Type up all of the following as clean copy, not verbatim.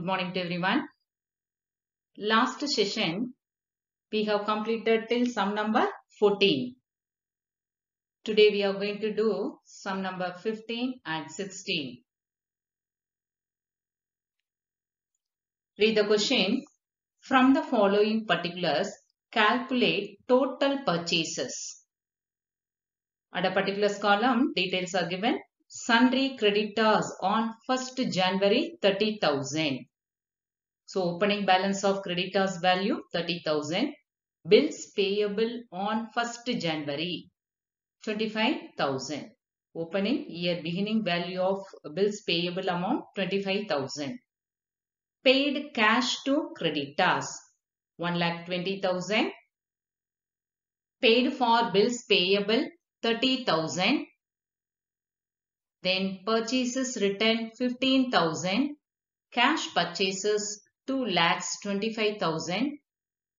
Good morning to everyone. Last session, we have completed till sum number 14. Today we are going to do sum number 15 and 16. Read the question. From the following particulars, calculate total purchases. At a particulars column, details are given. Sundry creditors on 1st January 30,000. So opening balance of creditors value 30,000. Bills payable on 1st January 25,000. Opening year beginning value of bills payable amount 25,000. Paid cash to creditors 1,20,000. Paid for bills payable 30,000. Then purchases returned 15,000. Cash purchases 2,25,000.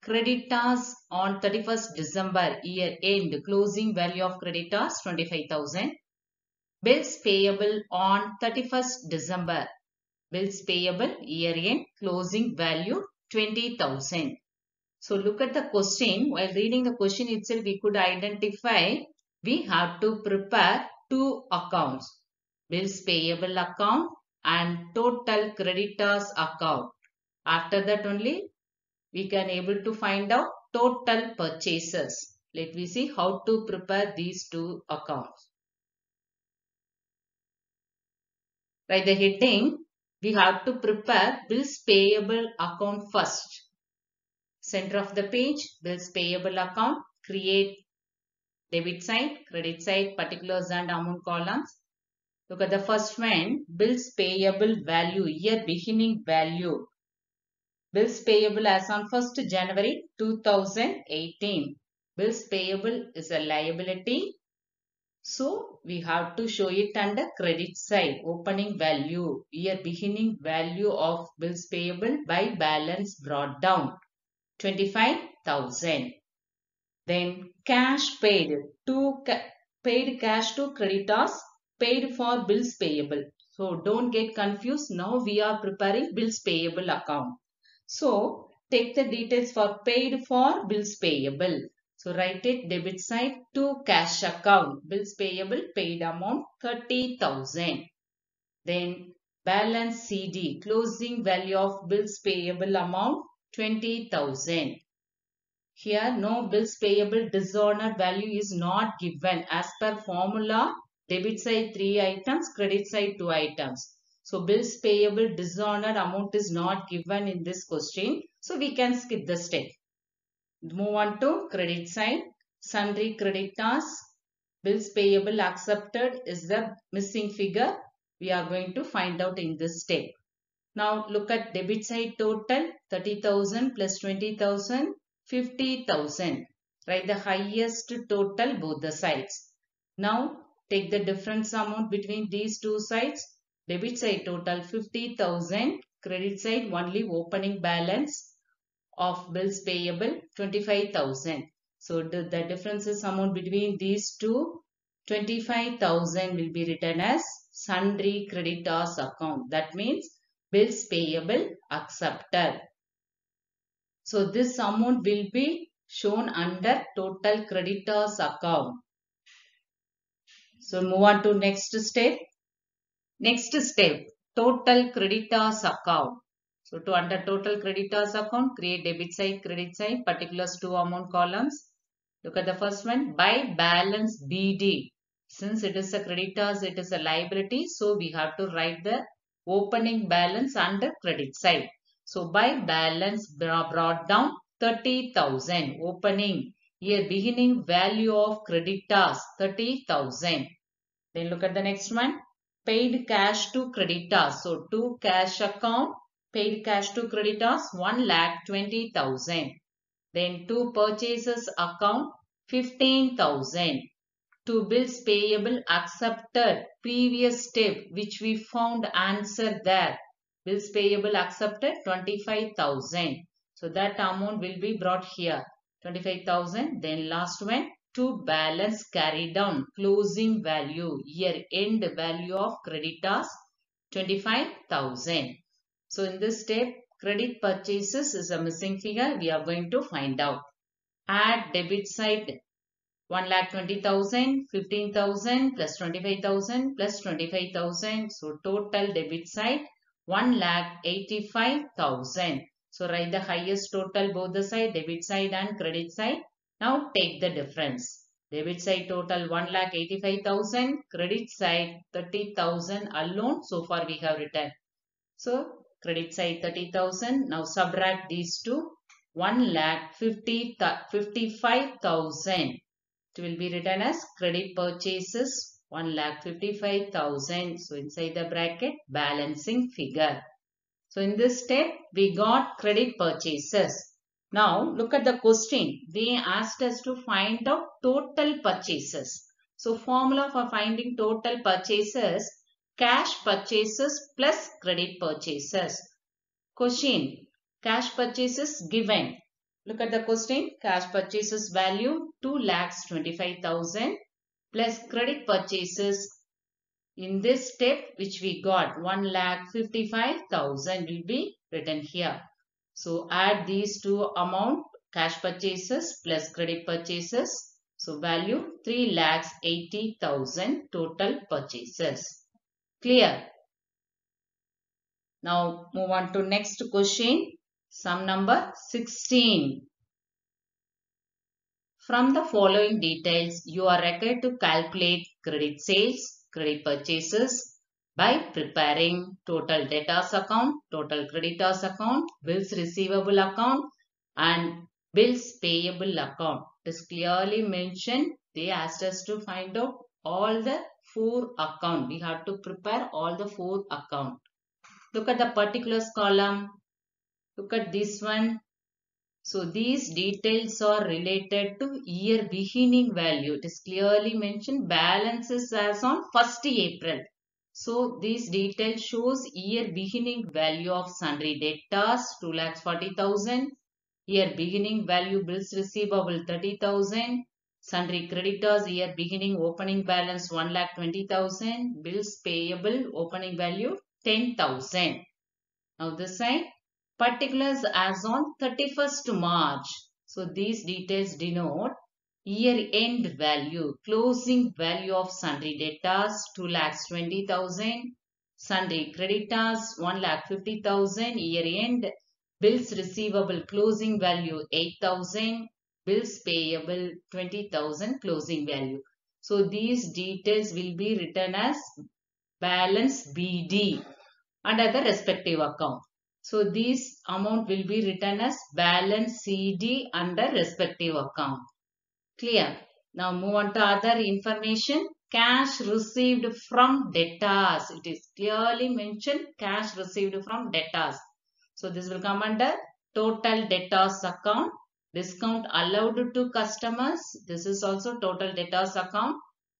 Creditors on 31st December year end closing value of creditors 25,000. Bills payable on 31st December. Bills payable year end closing value 20,000. So look at the question. While reading the question itself, we could identify we have to prepare two accounts. Bills payable account and total creditors account. After that only we can able to find out total purchases. Let me see how to prepare these two accounts. By the heading, we have to prepare bills payable account first. Center of the page, bills payable account, create debit side, credit side, particulars and amount columns. Look at the first one, bills payable value, year beginning value. Bills payable as on 1st January 2018. Bills payable is a liability. So, we have to show it under credit side. Opening value, year beginning value of bills payable by balance brought down. 25,000. Then cash paid. Paid cash to creditors. Paid for bills payable. So, don't get confused. Now, we are preparing bills payable account. So, take the details for paid for bills payable. So, write it debit side to cash account. Bills payable paid amount 30,000. Then balance CD. Closing value of bills payable amount 20,000. Here no bills payable dishonored value is not given. As per formula, debit side 3 items, credit side 2 items. So, bills payable dishonored amount is not given in this question. So, we can skip the step. Move on to credit side. Sundry creditors. Bills payable accepted is the missing figure. We are going to find out in this step. Now, look at debit side total 30,000 plus 20,000, 50,000. Write the highest total both the sides. Now, take the difference amount between these two sides. Debit side total 50,000, credit side only opening balance of bills payable 25,000. So the differences amount between these two 25,000 will be written as sundry creditors account. That means bills payable accepted. So this amount will be shown under total creditors account. So move on to next step. Next step, total creditors account. So to under total creditors account, create debit side, credit side, particulars 2 amount columns. Look at the first one, by balance BD. Since it is a creditors, it is a liability. So we have to write the opening balance under credit side. So by balance brought down 30,000. Opening year beginning value of creditors 30,000. Then look at the next one. Paid cash to creditors. So, to cash account, paid cash to creditors, 1,20,000. Then, to purchases account, 15,000. To bills payable accepted, previous step, which we found answer there. Bills payable accepted, 25,000. So, that amount will be brought here, 25,000. Then, last one. To balance carry down closing value year end value of creditors 25,000. So in this step, credit purchases is a missing figure. We are going to find out. Add debit side 1,20,000, 15,000 plus 25,000 plus 25,000. So total debit side 1,85,000. So write the highest total both the side, debit side and credit side. Now take the difference. Debit side total 1,85,000, credit side 30,000 alone. So far we have written. So credit side 30,000. Now subtract these two. 1,55,000. It will be written as credit purchases 1,55,000. So inside the bracket balancing figure. So in this step we got credit purchases. Now look at the question. They asked us to find out total purchases. So formula for finding total purchases, cash purchases plus credit purchases. Question, cash purchases given. Look at the question. Cash purchases value 2,25,000 plus credit purchases in this step which we got 1,55,000 will be written here. So add these two amount, cash purchases plus credit purchases. So value 3,80,000 total purchases. Clear? Now move on to next question. Sum number 16. From the following details, you are required to calculate credit sales, credit purchases by preparing total debtors account, total creditors account, bills receivable account and bills payable account. It is clearly mentioned. They asked us to find out all the 4 accounts. We have to prepare all the 4 accounts. Look at the particulars column. Look at this one. So these details are related to year beginning value. It is clearly mentioned balances as on 1st April. So these details shows year beginning value of sundry debtors 2,40,000. Year beginning value bills receivable 30,000. Sundry creditors year beginning opening balance 1,20,000. Bills payable opening value 10,000. Now this side particulars as on 31st March. So these details denote year end value, closing value of sundry debtors 2,20,000, sundry creditors 1,50,000, year end bills receivable closing value 8,000, bills payable 20,000 closing value. So these details will be written as balance BD under the respective account. So this amount will be written as balance CD under respective account. Clear? Now move on to other information. Cash received from debtors. It is clearly mentioned cash received from debtors. So this will come under total debtors account. Discount allowed to customers. This is also total debtors account.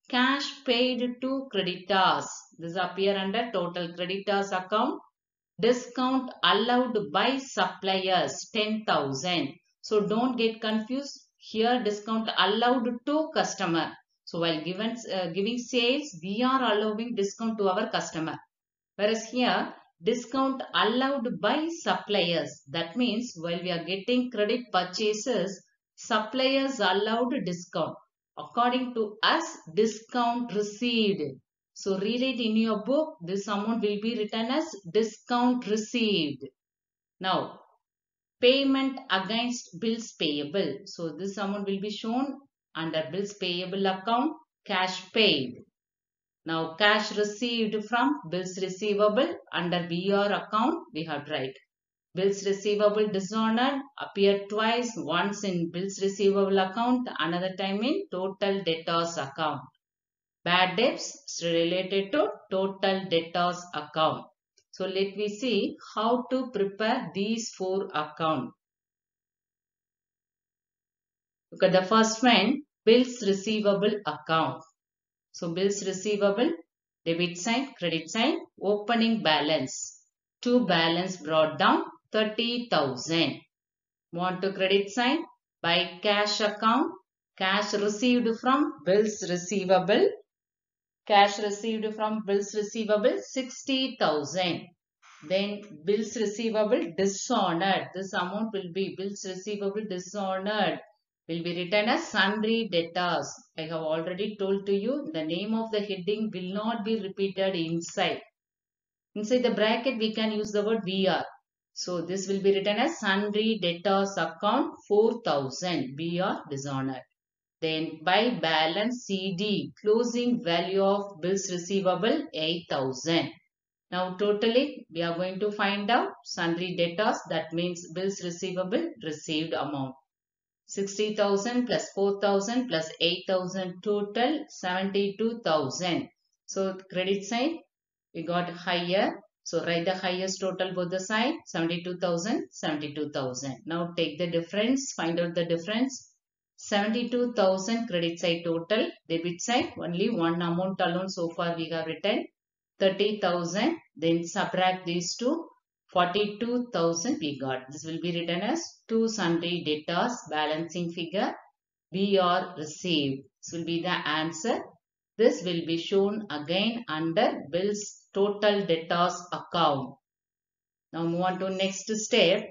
Cash paid to creditors. This appear under total creditors account. Discount allowed by suppliers 10,000. So don't get confused. Here discount allowed to customer. So while giving sales, we are allowing discount to our customer. Whereas here discount allowed by suppliers. That means while we are getting credit purchases, suppliers allowed discount. According to us, discount received. So read it in your book. This amount will be written as discount received. Now, payment against bills payable. So this amount will be shown under bills payable account, cash paid. Now, cash received from bills receivable under BR account, we have to write. Bills receivable dishonored appear twice, once in bills receivable account, another time in total debtors account. Bad debts related to total debtors account. So let me see how to prepare these 4 accounts. Look at the first one, bills receivable account. So bills receivable, debit side, credit side, opening balance. To balance brought down 30,000. Want to credit side, by cash account, cash received from bills receivable. Cash received from bills receivable 60,000. Then bills receivable dishonored. This amount will be bills receivable dishonored. Will be written as sundry debtors. I have already told to you the name of the heading will not be repeated inside. Inside the bracket we can use the word VR. So this will be written as sundry debtors account 4000 VR dishonored. Then by balance CD closing value of bills receivable 8000. Now totally we are going to find out sundry debtors, that means bills receivable received amount. 60,000 plus 4,000 plus 8,000 total 72,000. So credit side we got higher. So write the highest total both the side 72,000, 72,000. Now take the difference, find out the difference. 72,000 credit side total, debit side only one amount alone so far we have written 30,000. Then subtract these two, 42,000 we got. This will be written as two sundry debtors balancing figure we are received. This will be the answer. This will be shown again under bills total debtors account. Now move on to next step.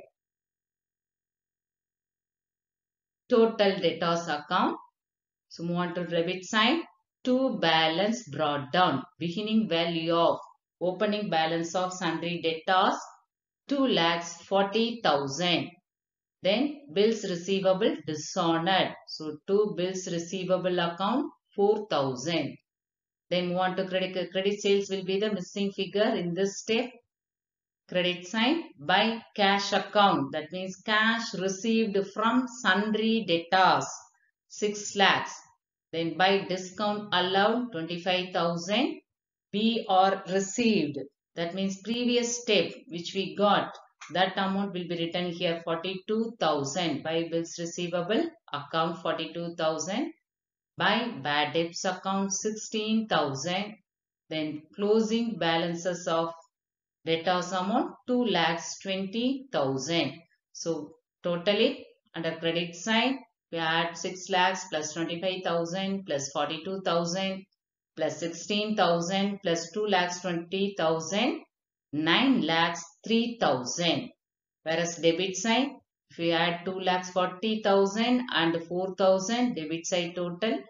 Total debtors account. So move on to debit side. To balance brought down. Beginning value of opening balance of sundry debtors 2,40,000. Then bills receivable dishonored. So two bills receivable account 4,000. Then move on to credit. Credit sales will be the missing figure in this step. Credit sign by cash account. That means cash received from sundry debtors 6 lakhs. Then by discount allowed 25,000. We are received. That means previous step which we got, that amount will be written here 42,000 by bills receivable account 42,000, by bad debts account 16,000, then closing balances of debtors amount 2,20,000. So totally under credit side we add 6 lakhs plus 25,000 plus 42,000 plus 16,000 plus 2,20,000, 9,03,000. Whereas debit side, if we add 2,40,000 and 4,000, debit side total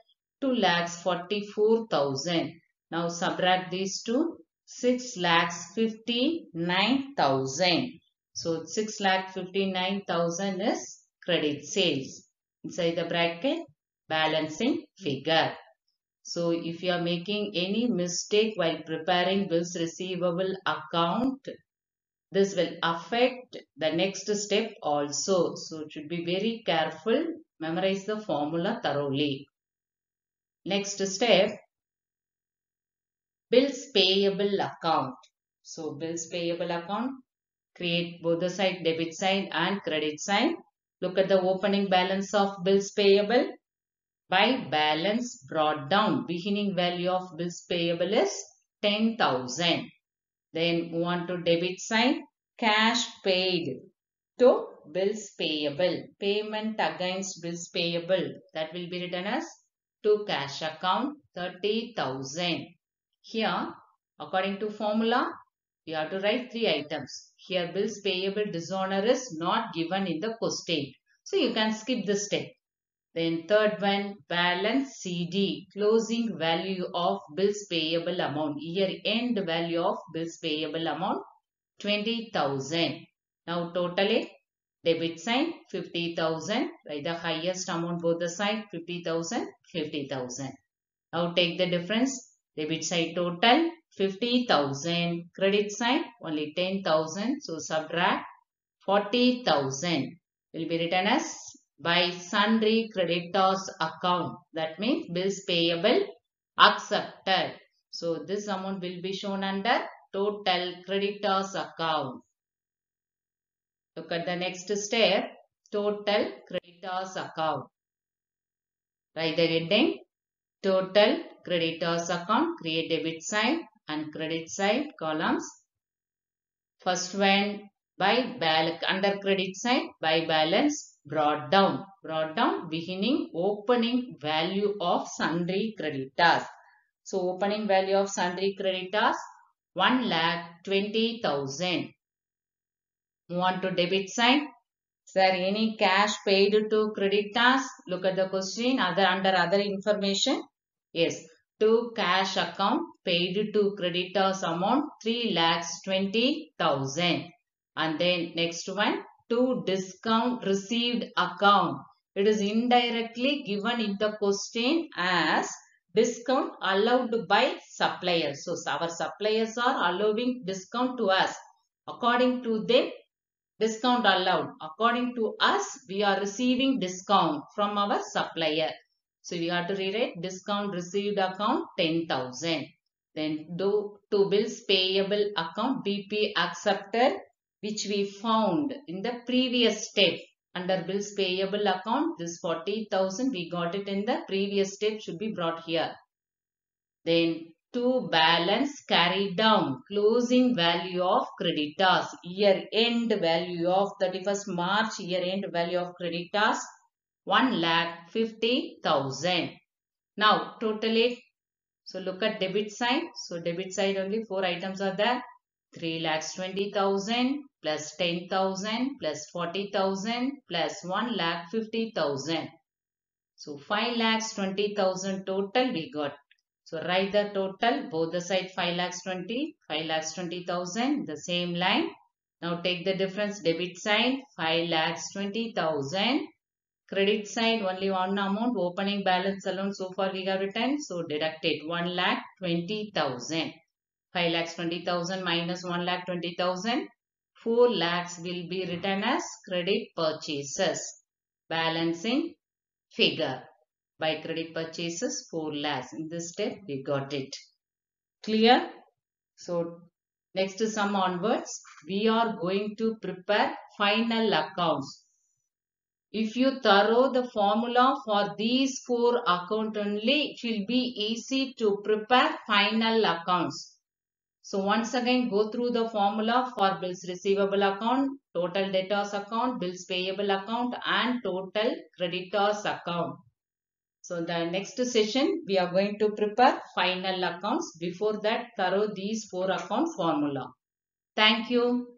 2,44,000. Now subtract these two, 6,59,000. So 6,59,000 is credit sales. Inside the bracket, balancing figure. So if you are making any mistake while preparing bills receivable account, this will affect the next step also. So it should be very careful. Memorize the formula thoroughly. Next step, bills payable account. So bills payable account, create both the side, debit side and credit side. Look at the opening balance of bills payable. By balance brought down, beginning value of bills payable is 10,000. Then move on to debit side, cash paid to bills payable, payment against bills payable, that will be written as to cash account 30,000. Here according to formula you have to write three items. Here bills payable dishonor is not given in the question, so you can skip this step. Then third one, balance CD, closing value of bills payable amount, year end value of bills payable amount 20,000. Now total it, debit side 50,000, write the highest amount both the side 50,000, 50,000. Now take the difference, debit side total 50,000, credit side only 10,000, so subtract 40,000 will be written as by sundry creditors account. That means bills payable accepted. So this amount will be shown under total creditors account. Look at the next step, total creditors account. Write the heading, total creditors account, create debit side and credit side columns. First one, by balance, under credit side, by balance brought down beginning opening value of sundry creditors. So opening value of sundry creditors 1,20,000. Move on to debit side. Sir, any cash paid to creditors? Look at the question. Under other information. Yes. To cash account paid to creditors amount 3,20,000. And then next one, to discount received account. It is indirectly given in the question as discount allowed by suppliers. So our suppliers are allowing discount to us. According to them, discount allowed. According to us, we are receiving discount from our supplier. So we have to rewrite discount received account 10,000. Then to bills payable account BP accepted, which we found in the previous step. Under bills payable account, this 40,000 we got it in the previous step, should be brought here. Then to balance carry down, closing value of creditors, year end value of 31st March, year end value of creditors 1,50,000. Now total it. So look at debit side. So debit side only 4 items are there. 3,20,000 plus 10,000 plus 40,000 plus 1,50,000. So 5,20,000 total we got. So write the total, both the side 5,20,000, the same line. Now take the difference, debit side 5,20,000, credit side only one amount, opening balance alone so far we have written. So deduct it, 1,20,000. 5,20,000 minus 1,20,000, 4 lakhs will be written as credit purchases. Balancing figure. By credit purchases 4 lakhs. In this step we got it. Clear? So next sum onwards we are going to prepare final accounts. If you thorough the formula for these 4 accounts only, it will be easy to prepare final accounts. So once again go through the formula for bills receivable account, total debtors account, bills payable account and total creditors account. So the next session we are going to prepare final accounts. Before that, thorough these 4 account formula. Thank you.